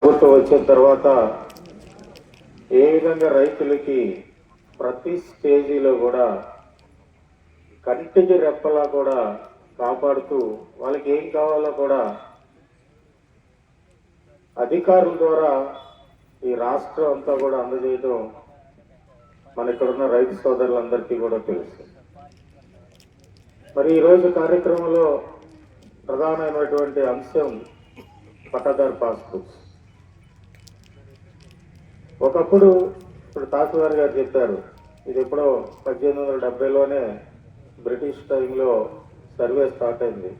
ప్రభుత్వం వచ్చిన తర్వాత ఏ విధంగా రైతులకి ప్రతి స్టేజీలో కూడా కంటికి రెప్పలా కూడా కాపాడుతూ వాళ్ళకి ఏం కావాలో కూడా అధికారుల ద్వారా ఈ రాష్ట్రం అంతా కూడా అందజేయడం మన ఇక్కడున్న రైతు సోదరులందరికీ కూడా తెలుసు. మరి ఈరోజు కార్యక్రమంలో ప్రధానమైనటువంటి అంశం పట్టాదారు పాస్బుక్స్. ఒకప్పుడు ఇప్పుడు తాకువారి గారు చెప్పారు, ఇది ఎప్పుడో 1870లోనే బ్రిటిష్ టైంలో సర్వే స్టార్ట్ అయింది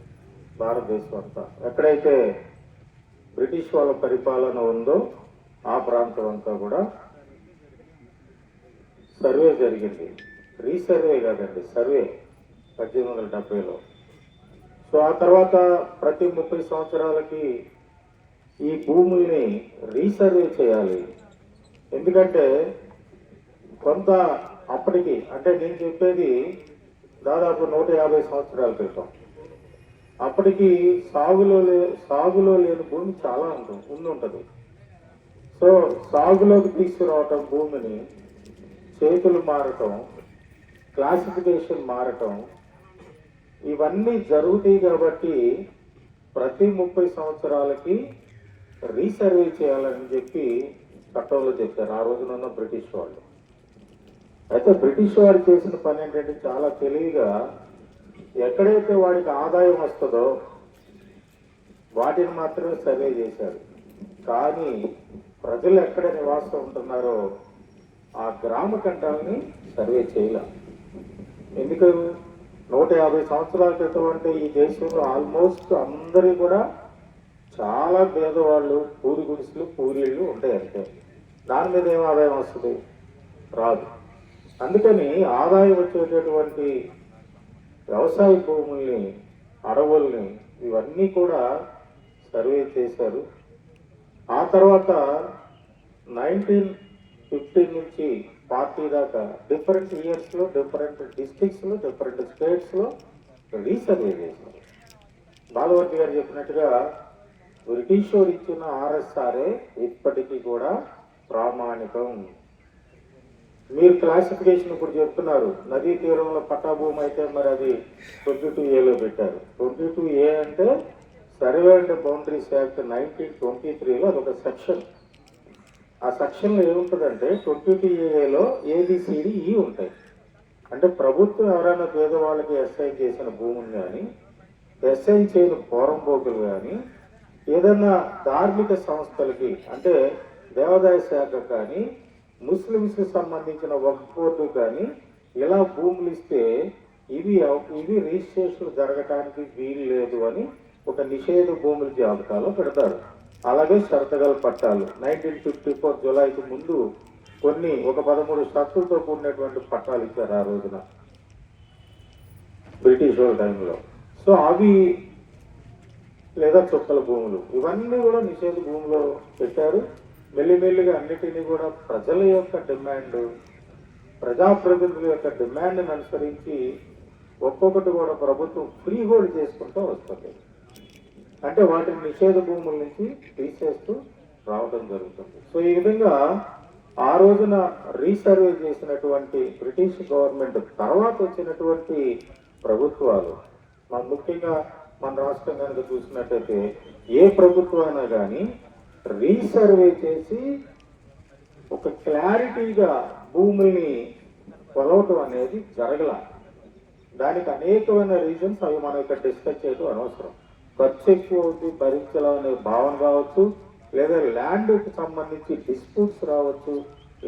భారతదేశం అంతా. ఎక్కడైతే బ్రిటిష్ వాళ్ళ పరిపాలన ఉందో ఆ ప్రాంతం అంతా కూడా సర్వే జరిగింది. రీసర్వే కాదండి, సర్వే 1870లో. సో ఆ తర్వాత ప్రతి 30 సంవత్సరాలకి ఈ భూముల్ని రీసర్వే చేయాలి. ఎందుకంటే కొంత అప్పటికి, అంటే నేను చెప్పేది దాదాపు 150 సంవత్సరాల క్రితం, అప్పటికి సాగులో లేని భూమి చాలా ఉంటుంది. సో సాగులోకి తీసుకురావటం, భూమిని చేతులు మారటం, క్లాసిఫికేషన్ మారటం, ఇవన్నీ జరుగుతాయి. కాబట్టి ప్రతి 30 సంవత్సరాలకి రీసర్వే చేయాలని చెప్పి చట్టంలో చెప్పారు ఆ రోజునున్న బ్రిటిష్ వాళ్ళు. అయితే బ్రిటిష్ వాడు చేసిన పని ఏంటంటే చాలా తెలివిగా ఎక్కడైతే వాడికి ఆదాయం వస్తుందో వాటిని మాత్రమే సర్వే చేశారు. కానీ ప్రజలు ఎక్కడ నివాసం ఉంటున్నారో ఆ గ్రామ ఖండాలని సర్వే చేయాల. ఎందుకు 150 సంవత్సరాల క్రితం అంటే ఈ దేశంలో ఆల్మోస్ట్ అందరూ కూడా చాలా పేదవాళ్ళు, పూరి గుడిసెలు, పూరీళ్ళు ఉంటాయి. అంటే దాని మీద ఏం ఆదాయం వస్తుంది? రాదు. అందుకని ఆదాయం వచ్చేటటువంటి వ్యవసాయ భూముల్ని, అడవుల్ని, ఇవన్నీ కూడా సర్వే చేశారు. ఆ తర్వాత 1915 నుంచి 40 దాకా డిఫరెంట్ ఇయర్స్లో, డిఫరెంట్ డిస్ట్రిక్ట్స్లో, డిఫరెంట్ స్టేట్స్లో రీసర్వే చేశారు. బాలవర్తి గారు చెప్పినట్టుగా బ్రిటిష్ వారు ఇచ్చిన RSRA ఇప్పటికీ కూడా ప్రామాణికం. మీరు క్లాసిఫికేషన్ ఇప్పుడు చెప్తున్నారు, నదీ తీరంలో పట్టా భూమి అయితే మరి అది 22A పెట్టారు. 22A అంటే సర్వే అండ్ బౌండరీస్ యాక్ట్ 1923లో అదొక సెక్షన్. ఆ సెక్షన్లో ఏముంటుందంటే 22Aలో ABCDE ఉంటాయి. అంటే ప్రభుత్వం ఎవరైనా పేదవాళ్ళకి అసైన్ చేసిన భూములు కానీ, అసైన్ చేయని పోరంబోకులు కానీ, ఏదన్నా ధార్మిక సంస్థలకి అంటే దేవాదాయ శాఖ కానీ, ముస్లిమ్స్కి సంబంధించిన వక్ఫ్ బోర్డు కానీ ఇలా భూములు ఇస్తే ఇవి రిజిస్ట్రేషన్ జరగటానికి వీలు లేదు అని ఒక నిషేధ భూముల జాబితాలో పెడతారు. అలాగే షరతుగల పట్టాలు 1954 జూలైకి ముందు ఒక 13 షరతులతో కూడినటువంటి పట్టాలు ఇచ్చారు ఆ రోజున బ్రిటిష్ వాళ్ళ టైంలో. సో అవి లేదా చుక్కల భూములు, ఇవన్నీ కూడా నిషేధ భూములో పెట్టారు. మెల్లిమెల్లిగా అన్నిటినీ కూడా ప్రజల యొక్క డిమాండ్, ప్రజాప్రతినిధుల యొక్క డిమాండ్ని అనుసరించి ఒక్కొక్కటి కూడా ప్రభుత్వం ఫ్రీ హోల్డ్ చేసుకుంటూ వస్తుంది. అంటే వాటిని నిషేధ భూముల నుంచి తీసేస్తూ రావడం జరుగుతుంది. సో ఈ విధంగా ఆ రోజున రీసర్వే చేసినటువంటి బ్రిటిష్ గవర్నమెంట్ తర్వాత వచ్చినటువంటి ప్రభుత్వాలు, ముఖ్యంగా మన రాష్ట్రం కనుక చూసినట్టయితే ఏ ప్రభుత్వం అయినా కానీ రీసర్వే చేసి ఒక క్లారిటీగా భూముల్ని కొలవటం అనేది జరగల. దానికి అనేకమైన రీజన్స్, అవి మనం ఇక్కడ డిస్కస్ చేయడం అనవసరం. ఖర్చు ఎక్కువ అవుతుంది, భరించడం అనే భావన కావచ్చు, లేదా ల్యాండ్కి సంబంధించి డిస్ప్యూట్స్ రావచ్చు,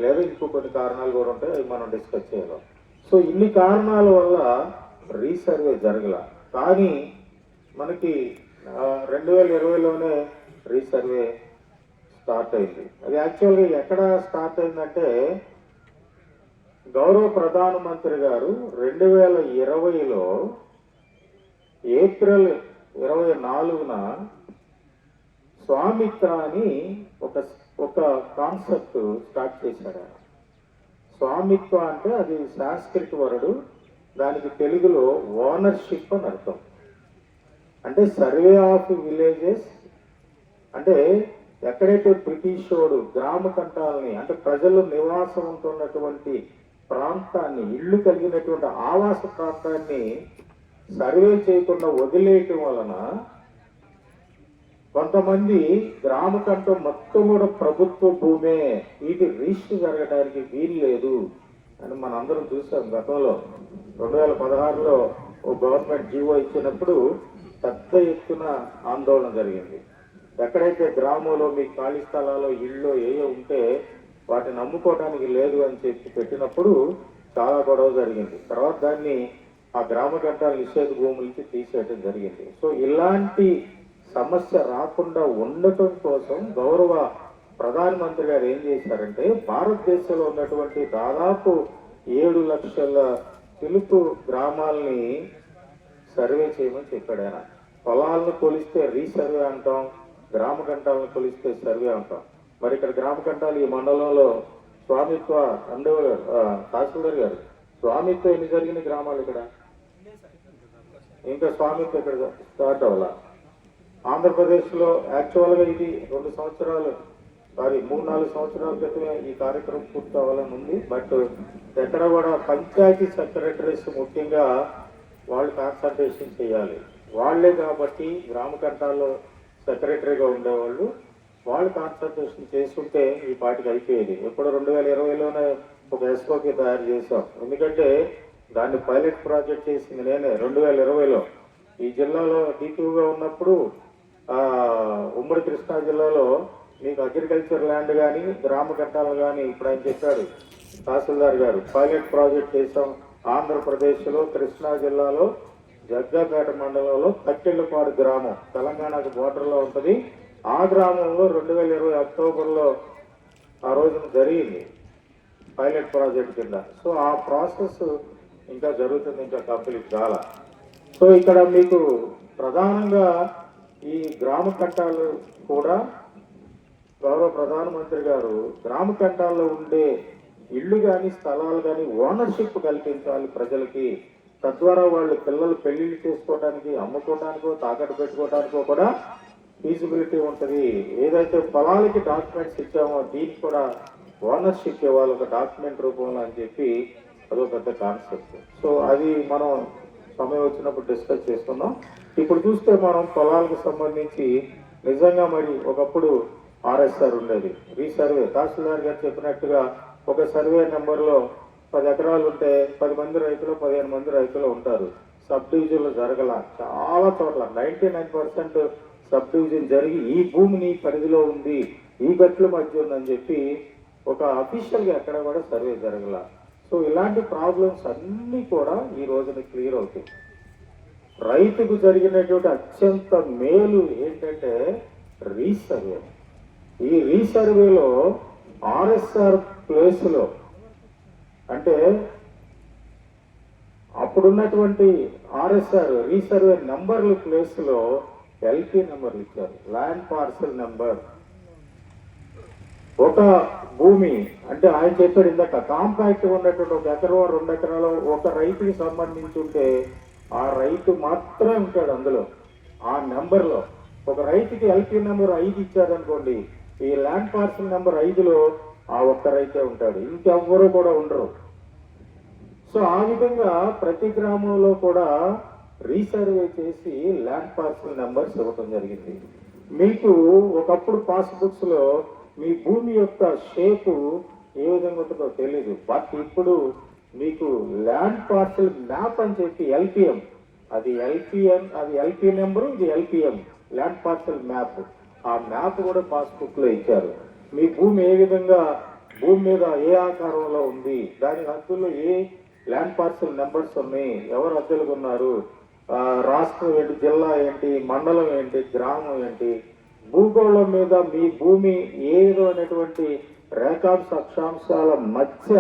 లేదా ఇంకో కొన్ని కారణాలు కూడా ఉంటాయి, అవి మనం డిస్కస్ చేయలేం. సో ఇన్ని కారణాల వల్ల రీసర్వే జరగల. కానీ మనకి 2020లోనే రీసర్వే స్టార్ట్ అయింది. అది యాక్చువల్గా ఎక్కడ స్టార్ట్ అయిందంటే గౌరవ ప్రధానమంత్రి గారు 2020లో ఏప్రిల్ 24న స్వామిత్ర అని ఒక కాన్సెప్ట్ స్టార్ట్ చేశారు. స్వామిత్వ అంటే అది సాంస్క్రిట్ వర్డ్, దానికి తెలుగులో ఓనర్షిప్ అని అర్థం. అంటే సర్వే ఆఫ్ విలేజెస్, అంటే ఎక్కడైతే బ్రిటిష్ వాడు గ్రామ కంటాలని అంటే ప్రజలు నివాసం ఉంటున్నటువంటి ప్రాంతాన్ని, ఇళ్ళు కలిగినటువంటి ఆవాస ప్రాంతాన్ని సర్వే చేయకుండా వదిలేయటం వలన కొంతమంది గ్రామ కంఠం మొత్తం కూడా ప్రభుత్వ భూమే, ఇది రిజిస్టర్ జరగడానికి వీలు లేదు అని మనందరం చూసాం. గతంలో 2016లో ఓ గవర్నమెంట్ జీవో ఇచ్చినప్పుడు పెద్ద ఎత్తున ఆందోళన జరిగింది. ఎక్కడైతే గ్రామంలో మీ ఖాళీ స్థలాల్లో ఇళ్ళు ఏయో ఉంటే వాటిని అమ్ముకోవడానికి లేదు అని చెప్పి పెట్టినప్పుడు చాలా గొడవ జరిగింది. తర్వాత దాన్ని ఆ గ్రామ ఘట్టాల నిషేధ భూముల నుంచి తీసేయడం జరిగింది. సో ఇలాంటి సమస్య రాకుండా ఉండటం కోసం గౌరవ ప్రధానమంత్రి గారు ఏం చేశారంటే భారతదేశంలో ఉన్నటువంటి దాదాపు 7 లక్షల తెలుపు గ్రామాలని సర్వే చేయమని చెప్పాడు ఆయన. పొలాలను కొలిస్తే రీసర్వే అంటాం, గ్రామ కంఠాలను కొలిస్తే సర్వే అంటాం. మరి ఇక్కడ గ్రామ కంఠాలు ఈ మండలంలో స్వామిత్వ తహసీల్దార్ గారు స్వామిత్వం ఎన్ని జరిగిన గ్రామాలు ఇక్కడ? ఇంకా స్వామిత్వం ఇక్కడ స్టార్ట్ అవ్వాల. ఆంధ్రప్రదేశ్ లో యాక్చువల్ గా ఇది 3-4 సంవత్సరాల క్రితమే ఈ కార్యక్రమం పూర్తి అవ్వాలని ఉంది. బట్ ఎక్కడ కూడా పంచాయతీ సెక్రటరీస్ ముఖ్యంగా వాళ్ళు కాన్సల్టేషన్ చేయాలి. వాళ్లే కాబట్టి గ్రామ కంఠాల్లో సెక్రటరీగా ఉండేవాళ్ళు, వాళ్ళు కాన్సల్టేషన్ చేసుకుంటే ఈ పార్టీకి అయిపోయేది. ఎప్పుడు 2020లోనే ఒక ఎస్ఓకి తయారు చేశాం. ఎందుకంటే దాన్ని పైలట్ ప్రాజెక్ట్ చేసింది నేనే 2020లో. ఈ జిల్లాలో డీపీగా ఉన్నప్పుడు ఉమ్మడి కృష్ణా జిల్లాలో మీకు అగ్రికల్చర్ ల్యాండ్ కానీ గ్రామ ఘట్టాలు కానీ ఇప్పుడు ఆయన చెప్పాడు తహసీల్దార్ గారు పైలట్ ప్రాజెక్ట్ చేశాం. ఆంధ్రప్రదేశ్లో కృష్ణా జిల్లాలో జగ్గాపేట మండలంలో తక్కిళ్ళపాడు గ్రామం తెలంగాణకు బోర్డర్లో ఉంటుంది. ఆ గ్రామంలో 2020 అక్టోబర్లో ఆ రోజున జరిగింది పైలట్ ప్రాజెక్ట్ కింద. సో ఆ ప్రాసెస్ ఇంకా జరుగుతుంది, ఇంకా కంప్లీట్ కాల. సో ఇక్కడ మీకు ప్రధానంగా ఈ గ్రామ కంఠాలు కూడా గౌరవ ప్రధానమంత్రి గారు గ్రామ కంఠాల్లో ఉండే ఇళ్ళు కానీ స్థలాలు కానీ ఓనర్షిప్ కల్పించాలి ప్రజలకి. తద్వారా వాళ్ళు పిల్లలు పెళ్లిళ్ళు చేసుకోవడానికి, అమ్ముకోవడానికో తాకట్టు పెట్టుకోవడానికో కూడా ఫీజిబిలిటీ ఉంటుంది. ఏదైతే పొలాలకి డాక్యుమెంట్స్ ఇచ్చామో దీనికి కూడా ఓనర్షిప్ ఇవ్వాలి ఒక డాక్యుమెంట్ రూపంలో అని చెప్పి అదో పెద్ద కాన్సెప్ట్. సో అది మనం సమయం వచ్చినప్పుడు డిస్కస్ చేసుకుందాం. ఇప్పుడు చూస్తే మనం పొలాలకు సంబంధించి నిజంగా మరి ఒకప్పుడు RSR ఉండేది, రీసర్వే. తహసీల్దార్ గారు చెప్పినట్టుగా ఒక సర్వే నెంబర్లో 10 ఎకరాలు ఉంటే 10 మంది రైతులు 15 మంది రైతులు ఉంటారు. సబ్ డివిజన్లు జరగల చాలా చోట్ల 99% సబ్ డివిజన్ జరిగి ఈ భూమిని పరిధిలో ఉంది, ఈ గట్ల మధ్య ఉందని చెప్పి ఒక అఫీషియల్గా ఎక్కడ కూడా సర్వే జరగల. సో ఇలాంటి ప్రాబ్లమ్స్ అన్నీ కూడా ఈ రోజున క్లియర్ అవుతాయి. రైతుకు జరిగినటువంటి అత్యంత మేలు ఏంటంటే రీసర్వే. ఈ రీసర్వేలో RSR ప్లేస్లో అంటే అప్పుడున్నటువంటి RSR రీసర్వే నెంబర్ల ప్లేస్లో LP నెంబర్లు ఇచ్చారు, ల్యాండ్ పార్సల్ నెంబర్. ఒక భూమి అంటే ఆయన చెప్పాడు ఇందాక కాంపాక్ట్ ఉన్నటువంటి 1 ఎకరం 2 ఎకరాలు ఒక రైతుకి సంబంధించి ఉంటే ఆ రైతు మాత్రమే ఉంటాడు అందులో ఆ నెంబర్లో. ఒక రైతుకి LP నెంబర్ 5 ఇచ్చారనుకోండి, ఈ ల్యాండ్ పార్సల్ నెంబర్ 5లో ఆ ఒక్క రైతే ఉంటాడు, ఇంకెవ్వరూ కూడా ఉండరు. సో ఆ విధంగా ప్రతి గ్రామంలో కూడా రీసర్వే చేసి ల్యాండ్ పార్సల్ నెంబర్స్ ఇవ్వటం జరిగింది. మీకు ఒకప్పుడు పాస్బుక్స్ లో మీ భూమి యొక్క షేపు ఏ విధంగా ఉంటుందో తెలీదు. బట్ ఇప్పుడు మీకు ల్యాండ్ పార్సల్ మ్యాప్ అని చెప్పి LPM, అది LP నెంబరు, ఇది LPM ల్యాండ్ పార్సల్ మ్యాప్. ఆ మ్యాప్ కూడా పాస్బుక్ లో ఇచ్చారు. మీ భూమి ఏ విధంగా భూమి మీద ఏ ఆకారంలో ఉంది, దాని హద్దుల్లో ఏ ల్యాండ్ పార్సల్ నెంబర్స్ ఉన్నాయి, ఎవరు అద్దెలుగా ఉన్నారు, రాష్ట్రం ఏంటి, జిల్లా ఏంటి, మండలం ఏంటి, గ్రామం ఏంటి, భూగోళం మీద మీ భూమి ఏ విధమైనటువంటి రేఖాంశ అక్షాంశాల మధ్య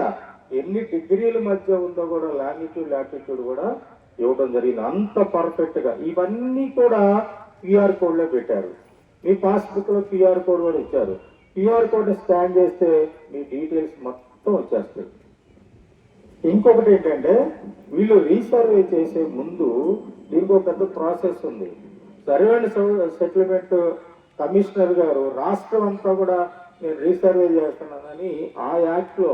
ఎన్ని డిగ్రీల మధ్య ఉందో కూడా లాంగిట్యూడ్ లాటిట్యూడ్ కూడా ఇవ్వడం జరిగింది. అంత పర్ఫెక్ట్ గా ఇవన్నీ కూడా QR కోడ్ లో పెట్టారు. మీ పాస్బుక్ లో QR కోడ్ కూడా ఇచ్చారు. QR కోడ్ స్కాన్ చేస్తే మీ డీటెయిల్స్ మొత్తం వచ్చేస్తాయి. ఇంకొకటి ఏంటంటే వీళ్ళు రీసర్వే చేసే ముందు దీనికి ఒక పెద్ద ప్రాసెస్ ఉంది. సర్వే అండ్ సెటిల్మెంట్ కమిషనర్ గారు రాష్ట్రం అంతా కూడా నేను రీసర్వే చేస్తున్నానని ఆ యాక్ట్లో